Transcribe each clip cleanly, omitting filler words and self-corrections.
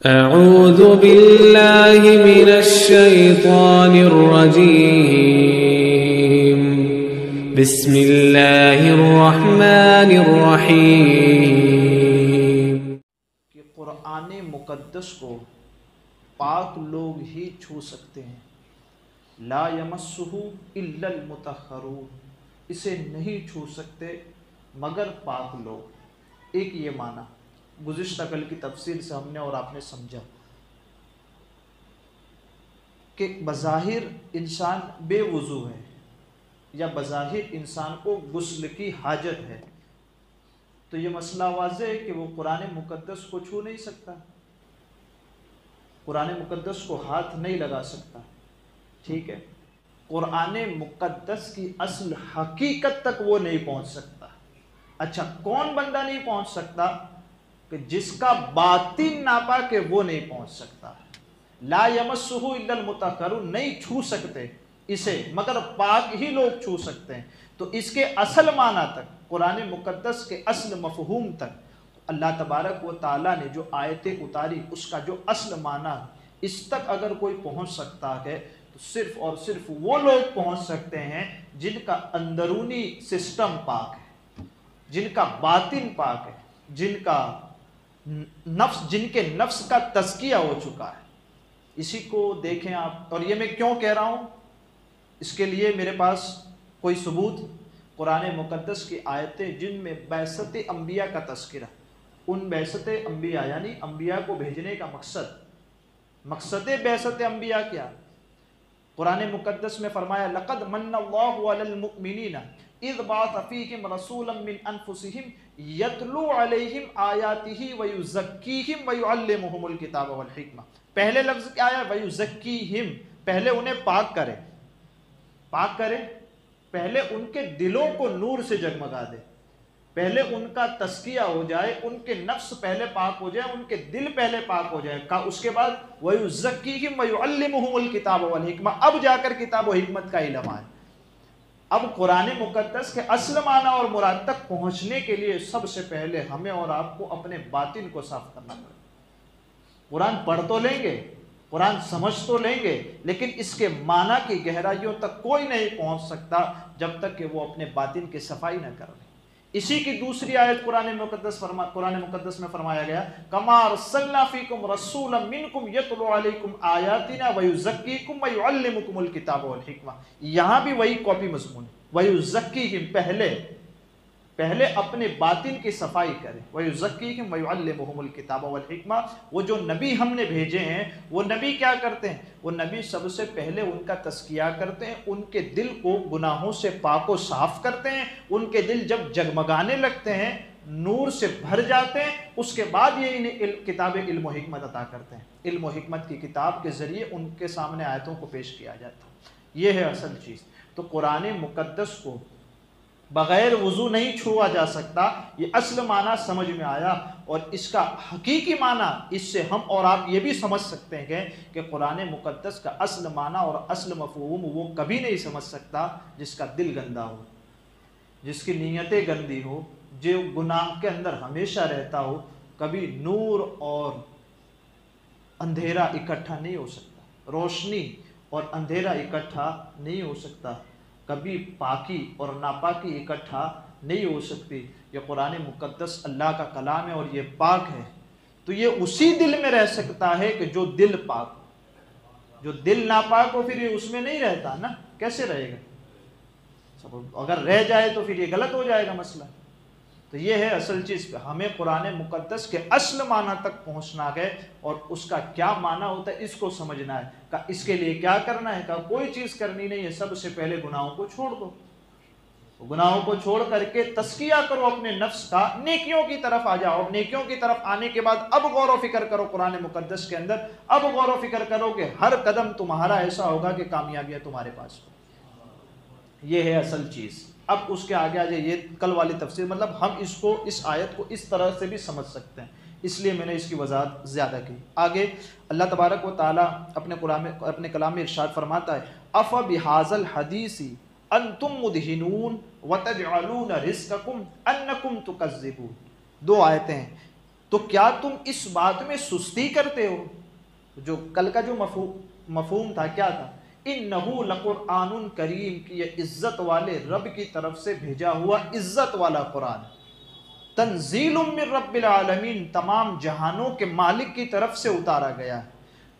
اعوذ باللہ من الشیطان الرجیم بسم اللہ الرحمن الرحیم کہ قرآن مقدس کو پاک لوگ ہی چھو سکتے ہیں، لا یمسہ الا المطہرون، اسے نہیں چھو سکتے مگر پاک لوگ۔ ایک یہ معنی گزشتہ کل کی تفسیر سے ہم نے اور آپ نے سمجھا کہ بظاہر انسان بے وضو ہے یا بظاہر انسان کو غسل کی حاجت ہے، تو یہ مسئلہ واضح ہے کہ وہ قرآن مقدس کو چھو نہیں سکتا، قرآن مقدس کو ہاتھ نہیں لگا سکتا، ٹھیک ہے۔ قرآن مقدس کی اصل حقیقت تک وہ نہیں پہنچ سکتا۔ اچھا، کون بندہ نہیں پہنچ سکتا؟ کہ جس کا باطن ناپاک ہے وہ نہیں پہنچ سکتا۔ لا یمسہ الا المطہرون، نہیں چھو سکتے اسے مگر پاک ہی لوگ چھو سکتے ہیں۔ تو اس کے اصل معنی تک، قرآن مقدس کے اصل مفہوم تک اللہ تبارک و تعالیٰ نے جو آیتیں اتاری، اس کا جو اصل معنی اس تک اگر کوئی پہنچ سکتا ہے تو صرف اور صرف وہ لوگ پہنچ سکتے ہیں جن کا اندرونی سسٹم پاک ہے، جن کا باطن پاک ہے، جن کے نفس کا تزکیہ ہو چکا ہے۔ اسی کو دیکھیں آپ، اور یہ میں کیوں کہہ رہا ہوں، اس کے لیے میرے پاس کوئی ثبوت، قرآن مقدس کی آیتیں جن میں بعثت انبیاء کا تذکرہ، ان بعثت انبیاء یعنی انبیاء کو بھیجنے کا مقصد بعثت انبیاء کیا؟ قرآن مقدس میں فرمایا لقد من اللہ علی المؤمنین اذ بعث فیہم رسولا من انفسہم یتلو علیہم آیاتہ ویزکیہم ویعلمہم الکتاب والحکمہ۔ پہلے لفظ کیا ہے؟ ویزکیہم، پہلے انہیں پاک کرے، پہلے ان کے دلوں کو نور سے جگمگا دے، پہلے ان کا تزکیہ ہو جائے، ان کے نفس پہلے پاک ہو جائے، ان کے دل پہلے پاک ہو جائے، اس کے بعد وَيُزَكِّيهِمْ وَيُعَلِّمُهُمُ الْكِتَابَ وَالْحِکْمَہ، اب جا کر کتاب و حکمت کا علم آئے۔ اب قرآن مقدس کے اصل معنی اور مراد تک پہنچنے کے لیے سب سے پہلے ہمیں اور آپ کو اپنے باطن کو صاف کرنا پڑے۔ قرآن پڑھ تو لیں گے، قرآن سمجھ تو لیں گے، لیکن اس کے معنی کی گہرائیوں تک کوئی نہیں پہنچ سکتا جب تک کہ وہ اپنے باطن کی صفائی نہ کر لے۔ اسی کی دوسری آیت قرآن مقدس میں فرمایا گیا کما ارسلنا فیکم رسولا منکم یتلو علیکم آیاتنا ویزکیکم ویعلمکم الکتاب والحکمہ۔ یہاں بھی وہی کاپی مضمون ہے، ویزکیہم، پہلے اپنے باطن کی صفائی کریں، ویزکیہم ویعلمہم الکتاب والحکمہ۔ وہ جو نبی ہم نے بھیجے ہیں، وہ نبی کیا کرتے ہیں؟ وہ نبی سب سے پہلے ان کا تزکیہ کرتے ہیں، ان کے دل کو گناہوں سے پاک و صاف کرتے ہیں، ان کے دل جب جگمگانے لگتے ہیں، نور سے بھر جاتے ہیں، اس کے بعد یہ انہیں کتاب علم و حکمت عطا کرتے ہیں۔ علم و حکمت کی کتاب کے ذریعے ان کے سامنے آیتوں کو پیش کیا جاتا ہے۔ یہ ہے اصل چیز۔ تو قرآن مقدس کو بغیر وضو نہیں چھوا جا سکتا، یہ اصل معنی سمجھ میں آیا، اور اس کا حقیقی معنی اس سے ہم اور آپ یہ بھی سمجھ سکتے ہیں کہ قرآن مقدس کا اصل معنی اور اصل مفہوم وہ کبھی نہیں سمجھ سکتا جس کا دل گندا ہو، جس کی نیتیں گندی ہو، جو گناہ کے اندر ہمیشہ رہتا ہو۔ کبھی نور اور اندھیرا اکٹھا نہیں ہو سکتا، روشنی اور اندھیرا اکٹھا نہیں ہو سکتا، کبھی پاکی اور ناپاکی اکٹھا نہیں ہو سکتی۔ یہ قرآن مقدس اللہ کا کلام ہے اور یہ پاک ہے، تو یہ اسی دل میں رہ سکتا ہے کہ جو دل پاک ہو۔ جو دل ناپاک ہو پھر یہ اس میں نہیں رہتا نا، کیسے رہے گا؟ اگر رہ جائے تو پھر یہ غلط ہو جائے گا مسئلہ۔ تو یہ ہے اصل چیز، ہمیں قرآن مقدس کے اصل معنی تک پہنچنا ہے اور اس کا کیا معنی ہوتا ہے اس کو سمجھنا ہے۔ اس کے لیے کیا کرنا ہے؟ کوئی چیز کرنی نہیں ہے، سب سے پہلے گناہوں کو چھوڑ دو، گناہوں کو چھوڑ کر کے تزکیہ کرو اپنے نفس کا، نیکیوں کی طرف آ جاؤ۔ نیکیوں کی طرف آنے کے بعد اب غور و فکر کرو قرآن مقدس کے اندر، اب غور و فکر کرو کہ ہر قدم تمہارا ایسا ہوگا کہ کامیابیاں تمہارے پاس ہو۔ یہ ہے اصل چیز۔ اب اس کے آگے آجائے، یہ کل والی تفسیر، مطلب ہم اس آیت کو اس طرح سے بھی سمجھ سکتے ہیں، اس لیے میں نے اس کی وضاحت زیادہ کی۔ آگے اللہ تبارک و تعالیٰ اپنے کلام میں ارشاد فرماتا ہے أَفَبِهَذَا الْحَدِيثِ أَنْتُمْ مُدْهِنُونَ وَتَجْعَلُونَ رِزْقَكُمْ أَنَّكُمْ تُكَذِّبُونَ۔ دو آیتیں ہیں، تو کیا تم اس بات میں سستی کرتے ہو؟ جو کل کا جو مفہوم تھا کیا تھا؟ انہو لقرآن کریم، کی یہ عزت والے رب کی طرف سے بھیجا ہوا عزت والا قرآن، تنزیل من رب العالمین، تمام جہانوں کے مالک کی طرف سے اتارا گیا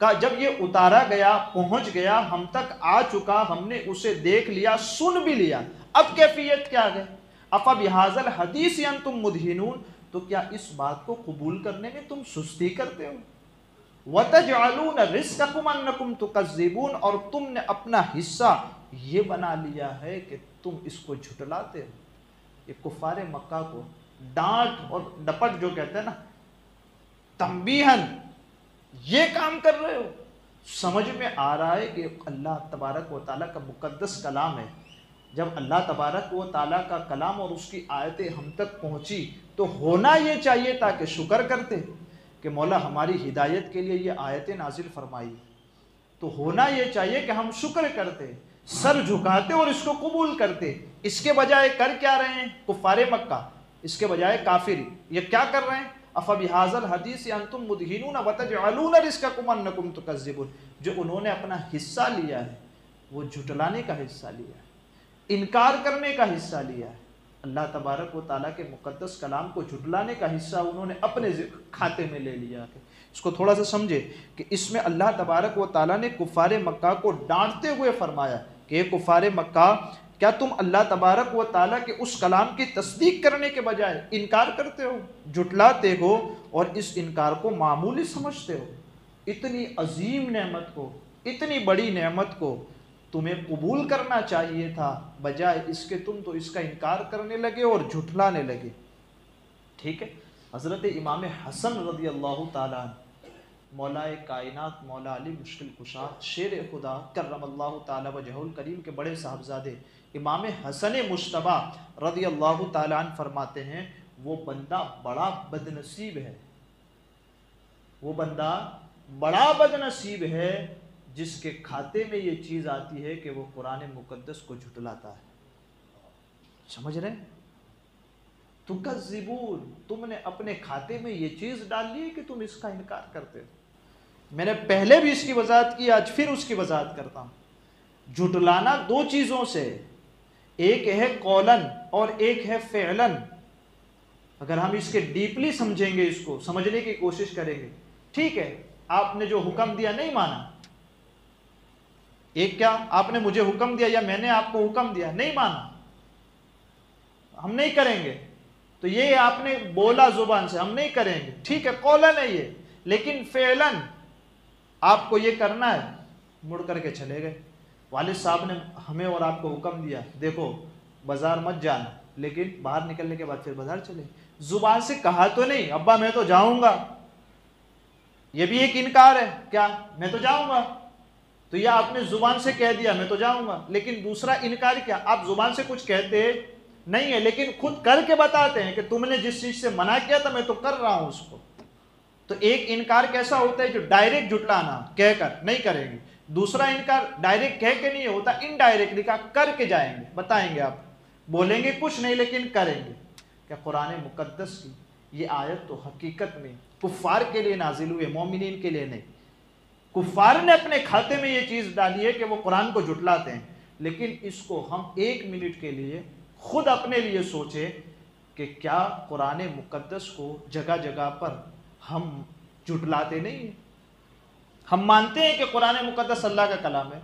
کا جب یہ اتارا گیا، پہنچ گیا، ہم تک آ چکا، ہم نے اسے دیکھ لیا، سن بھی لیا، اب کیفیت کیا ہے؟ افبہذا الحدیث انتم مدہنون، تو کیا اس بات کو قبول کرنے میں تم سستی کرتے ہو؟ وَتَجْعَلُونَ رِزْقَكُمْ أَنَّكُمْ تُكَذِّبُونَ، اور تم نے اپنا حصہ یہ بنا لیا ہے کہ تم اس کو جھٹلاتے ہو۔ یہ کفار مکہ کو ڈانٹ اور ڈپٹ جو کہتے ہیں نا، تنبیہن، یہ کام کر رہے ہو، سمجھ میں آ رہا ہے کہ اللہ تبارک و تعالیٰ کا مقدس کلام ہے۔ جب اللہ تبارک و تعالیٰ کا کلام اور اس کی آیتیں ہم تک پہنچی تو ہونا یہ چاہیے تھا کہ شکر کرتے کہ مولا ہماری ہدایت کے لیے یہ آیتیں نازل فرمائی، تو ہونا یہ چاہیے کہ ہم شکر کرتے، سر جھکاتے اور اس کو قبول کرتے۔ اس کے بجائے کر کیا رہے ہیں کفار مکہ؟ اس کے بجائے کافر یہ کیا کر رہے ہیں؟ افبہذا الحدیث انتم مدہنون وتجعلون رزقکم انکم تکذبون، جو انہوں نے اپنا حصہ لیا ہے وہ جھٹلانے کا حصہ لیا ہے، انکار کرنے کا حصہ لیا ہے، اللہ تبارک و تعالیٰ کے مقدس کلام کو جھٹلانے کا حصہ انہوں نے اپنے کھاتے میں لے لیا ہے۔ اس کو تھوڑا سا سمجھے کہ اس میں اللہ تبارک و تعالیٰ نے کفار مکہ کو ڈانٹتے ہوئے فرمایا کہ اے کفار مکہ، کیا تم اللہ تبارک و تعالیٰ کے اس کلام کی تصدیق کرنے کے بجائے انکار کرتے ہو، جھٹلاتے ہو اور اس انکار کو معمولی سمجھتے ہو؟ اتنی عظیم نعمت کو، اتنی بڑی نعمت کو تمہیں قبول کرنا چاہیے تھا، بجائے اس کے تم تو اس کا انکار کرنے لگے اور جھٹلانے لگے۔ ٹھیک ہے، حضرت امام حسن رضی اللہ تعالیٰ مولا کائنات، مولا علی مشکل کشا، شیر خدا کرم اللہ تعالیٰ وجہہ الکریم کے بڑے صاحبزادے امام حسن مجتبی رضی اللہ تعالیٰ عنہ فرماتے ہیں، وہ بندہ بڑا بد نصیب ہے، وہ بندہ بڑا بد نصیب ہے جس کے کھاتے میں یہ چیز آتی ہے کہ وہ قرآن مقدس کو جھٹلاتا ہے۔ سمجھ رہے ہیں؟ تکذبون، تم نے اپنے کھاتے میں یہ چیز ڈال لی ہے کہ تم اس کا انکار کرتے ہو۔ میں نے پہلے بھی اس کی وضاحت کی، آج پھر اس کی وضاحت کرتا ہوں۔ جھٹلانا دو چیزوں سے، ایک ہے قولن اور ایک ہے فعلن۔ اگر ہم اس کے ڈیپلی سمجھیں گے، اس کو سمجھنے کی کوشش کریں گے، ٹھیک ہے، آپ نے جو حکم دیا نہیں مانا، ایک کیا آپ نے مجھے حکم دیا یا میں نے آپ کو حکم دیا، نہیں مانا، ہم نہیں کریں گے، تو یہ آپ نے بولا زبان سے، ہم نہیں کریں گے، ٹھیک ہے، قولن ہے یہ، لیکن فعلن آپ کو یہ کرنا ہے، مڑ کر کے چلے گئے۔ والد صاحب نے ہمیں اور آپ کو حکم دیا، دیکھو بازار مت جانا، لیکن باہر نکلنے کے بعد پھر بازار چلے، زبان سے کہا تو نہیں ابا میں تو جاؤں گا، یہ بھی ایک انکار ہے، کیا میں تو جاؤں گا، تو یہ آپ نے زبان سے کہہ دیا میں تو جاؤں گا، لیکن دوسرا انکار کیا، آپ زبان سے کچھ کہتے نہیں ہے لیکن خود کر کے بتاتے ہیں کہ تم نے جس چیز سے منع کیا تھا میں تو کر رہا ہوں اس کو۔ تو ایک انکار کیسا ہوتا ہے جو ڈائریکٹ جھٹلانا، کہہ کر نہیں کریں گے، دوسرا انکار ڈائریکٹ کہہ کے نہیں ہوتا، انڈائریکٹلی کر کے جائیں گے، بتائیں گے، آپ بولیں گے کچھ نہیں لیکن کریں گے۔ کہ قرآن مقدس کی یہ آیت تو حقیقت میں کفار کے لیے نازل ہوئی ہے، مومنین کے لیے نہیں۔ کفار نے اپنے کھاتے میں یہ چیز ڈالی ہے کہ وہ قرآن کو جھٹلاتے ہیں، لیکن اس کو ہم ایک منٹ کے لیے خود اپنے لیے سوچیں کہ کیا قرآن مقدس کو جگہ جگہ پر ہم جھٹلاتے نہیں ہیں؟ ہم مانتے ہیں کہ قرآن مقدس اللہ کا کلام ہے،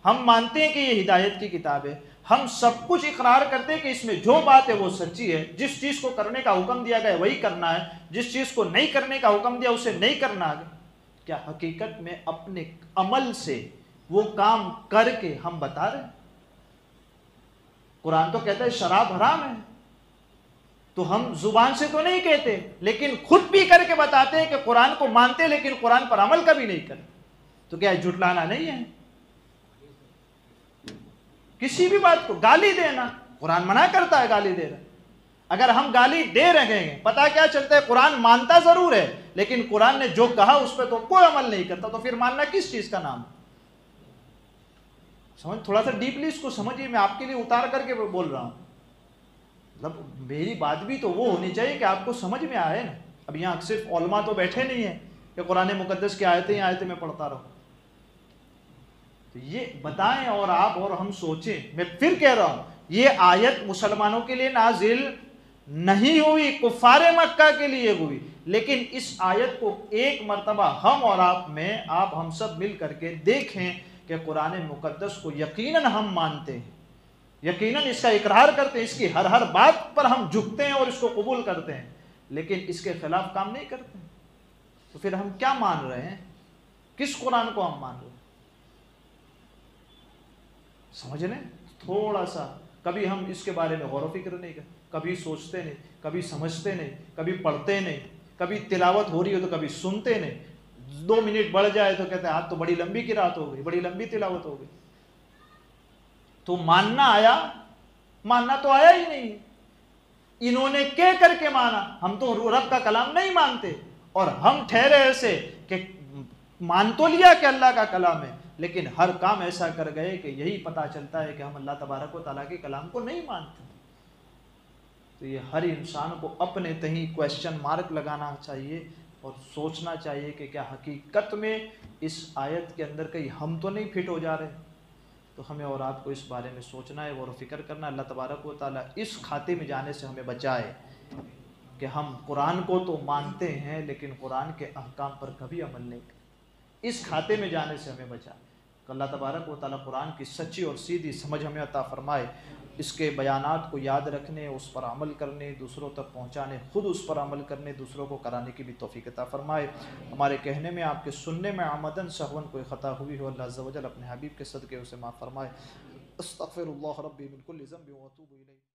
ہم مانتے ہیں کہ یہ ہدایت کی کتاب ہے، ہم سب کچھ اقرار کرتے ہیں کہ اس میں جو بات ہے وہ سچی ہے، جس چیز کو کرنے کا حکم دیا گیا وہی کرنا ہے، جس چیز کو نہیں کرنے کا حکم دیا اسے نہیں کرنا ہے۔ کیا حقیقت میں اپنے عمل سے وہ کام کر کے ہم بتا رہے ہیں؟ قرآن تو کہتا ہے شراب حرام ہے، تو ہم زبان سے تو نہیں کہتے لیکن خود بھی کر کے بتاتے ہیں کہ قرآن کو مانتے لیکن قرآن پر عمل کبھی نہیں کرتے، تو کیا جھٹلانا نہیں ہے؟ کسی بھی بات کو گالی دینا، قرآن منع کرتا ہے گالی دینا، اگر ہم گالی دے رہے ہیں پتہ کیا چلتا ہے، قرآن مانتا ضرور ہے لیکن قرآن نے جو کہا اس پہ تو کوئی عمل نہیں کرتا، تو پھر ماننا کس چیز کا نام ہے؟ سمجھ، تھوڑا سا ڈیپلی اس کو سمجھیے، میں آپ کے لیے اتار کر کے بول رہا ہوں، مطلب میری بات بھی تو وہ ہونی چاہیے کہ آپ کو سمجھ میں آئے نا۔ اب یہاں صرف علماء تو بیٹھے نہیں ہیں کہ قرآن مقدس کی آیتیں میں پڑھتا رہوں. تو یہ بتائیں اور آپ اور ہم سوچیں. میں پھر کہہ رہا ہوں یہ آیت مسلمانوں کے لیے نازل نہیں ہوئی، کفار مکہ کے لیے ہوئی، لیکن اس آیت کو ایک مرتبہ ہم اور آپ ہم سب مل کر کے دیکھیں کہ قرآن مقدس کو یقیناً ہم مانتے ہیں، یقیناً اس کا اقرار کرتے ہیں، اس کی ہر بات پر ہم جھکتے ہیں اور اس کو قبول کرتے ہیں، لیکن اس کے خلاف کام نہیں کرتے. تو پھر ہم کیا مان رہے ہیں؟ کس قرآن کو ہم مان رہے ہیں؟ سمجھ لیں تھوڑا سا. کبھی ہم اس کے بارے میں غور و فکر نہیں کرتے، کبھی سوچتے نہیں، کبھی سمجھتے نہیں، کبھی پڑھتے نہیں، کبھی تلاوت ہو رہی ہو تو کبھی سنتے نہیں. 2 منٹ بڑھ جائے تو کہتے ہیں آج تو بڑی لمبی قرات ہو گئی، بڑی لمبی تلاوت ہو گئی. تو ماننا تو آیا ہی نہیں. انہوں نے کہہ کر کے مانا. ہم تو رب کا کلام نہیں مانتے، اور ہم ٹھہرے ایسے کہ مان تو لیا کہ اللہ کا کلام ہے، لیکن ہر کام ایسا کر گئے کہ یہی پتا چلتا ہے کہ ہم اللہ تبارک و تعالیٰ کے کلام کو نہیں مانتے. تو یہ ہر انسان کو اپنے تہیں کویسچن مارک لگانا چاہیے اور سوچنا چاہیے کہ کیا حقیقت میں اس آیت کے اندر کہیں ہم تو نہیں فٹ ہو جا رہے. تو ہمیں اور آپ کو اس بارے میں سوچنا ہے، غور و فکر کرنا. اللہ تبارک و تعالیٰ اس کھاتے میں جانے سے ہمیں بچائے کہ ہم قرآن کو تو مانتے ہیں لیکن قرآن کے احکام پر کبھی عمل نہیں کرتے. اس کھاتے میں جانے سے ہمیں بچائے. کہ اللہ تبارک و تعالیٰ قرآن کی سچی اور سیدھی سمجھ ہمیں عطا فرمائے، اس کے بیانات کو یاد رکھنے، اس پر عمل کرنے، دوسروں تک پہنچانے، خود اس پر عمل کرنے، دوسروں کو کرانے کی بھی توفیق عطا فرمائے. ہمارے کہنے میں، آپ کے سننے میں عمدن سہون کوئی خطا ہوئی ہو، اللہ عز و جل اپنے حبیب کے صدقے اسے معاف فرمائے. استغفر اللہ ربی من کل ذنب و اتوب الیہ.